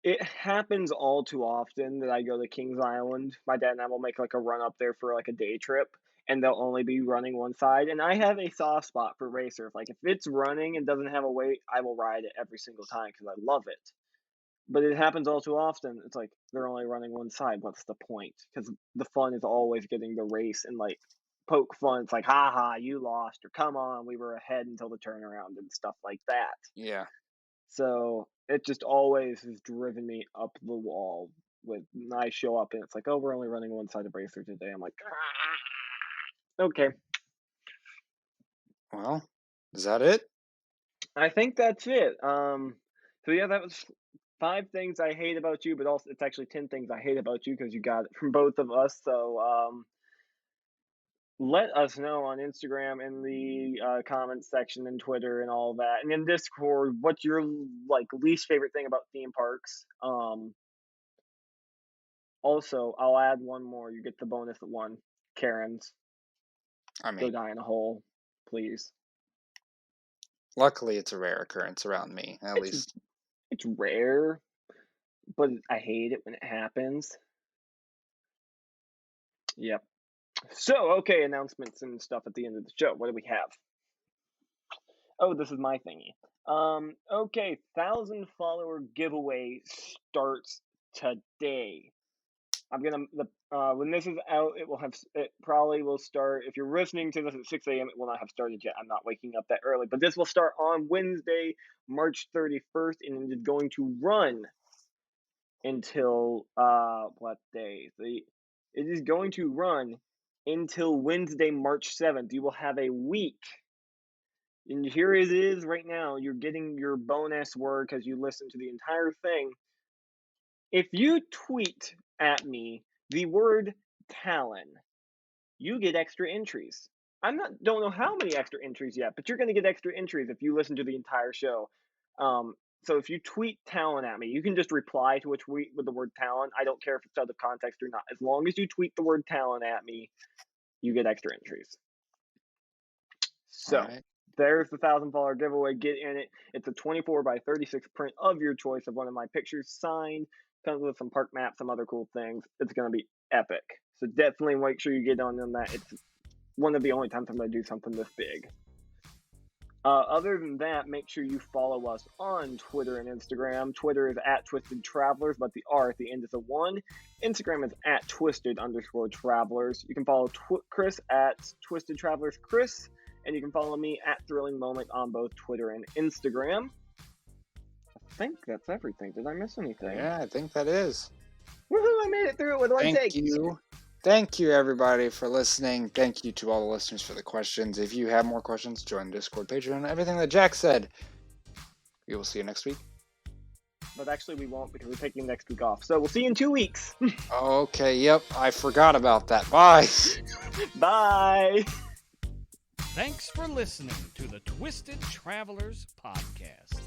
It happens all too often that I go to Kings Island. My dad and I will make like a run up there for like a day trip, and they'll only be running one side. And I have a soft spot for racer. Like, if it's running and doesn't have a wait, I will ride it every single time because I love it. But it happens all too often. It's like they're only running one side. What's the point? Because the fun is always getting the race and like poke fun. It's like, ha ha, you lost, or come on, we were ahead until the turnaround and stuff like that. Yeah. So it just always has driven me up the wall when I show up and it's like, oh, we're only running one side of racer today. I'm like, okay. Well, is that it? I think that's it. So yeah, that was 5 things I hate about you, but also it's actually 10 things I hate about you because you got it from both of us. So let us know on Instagram in the comments section and Twitter and all that, and in Discord, what's your like least favorite thing about theme parks. Also, I'll add one more. You get the bonus one. Karens, I go mean, die in a hole, please. luckily it's a rare occurrence around me, at least. It's rare, but I hate it when it happens. Yep. So, okay, announcements and stuff at the end of the show. What do we have? Oh, this is my thingy. Okay, 1,000 follower giveaway starts today. I'm gonna when this is out, it probably will start. If you're listening to this at 6 a.m., it will not have started yet. I'm not waking up that early, but this will start on Wednesday, March 31st, and it is going to run until what day? It is going to run until Wednesday, March 7th. You will have a week. And here it is right now. You're getting your bonus word because you listened to the entire thing. If you tweet at me the word Talon, you get extra entries. Don't know how many extra entries yet, but you're going to get extra entries if you listen to the entire show. So if you tweet Talon at me, you can just reply to a tweet with the word Talon. I don't care if it's out of context or not. As long as you tweet the word Talon at me, you get extra entries. So Right. there's the 1,000 follower giveaway. Get in it. It's a 24 by 36 print of your choice of one of my pictures signed. Comes with some park maps, some other cool things. It's going to be epic. So definitely make sure you get on that. It's one of the only times I'm going to do something this big. Other than that, make sure you follow us on Twitter and Instagram. Twitter is at Twisted Travelers, but the R at the end is a 1. Instagram is at Twisted_Travelers. You can follow Chris at Twisted Travelers Chris, and you can follow me at Thrilling Moment on both Twitter and Instagram. I think that's everything. Did I miss anything? Yeah, I think that is. Woohoo! I made it through it with one take. Thank you. Thank you, everybody, for listening. Thank you to all the listeners for the questions. If you have more questions, join Discord, Patreon, everything that Jack said. We will see you next week. But actually, we won't because we're taking next week off. So we'll see you in 2 weeks. Okay, yep. I forgot about that. Bye. Bye. Thanks for listening to the Twisted Travelers Podcast.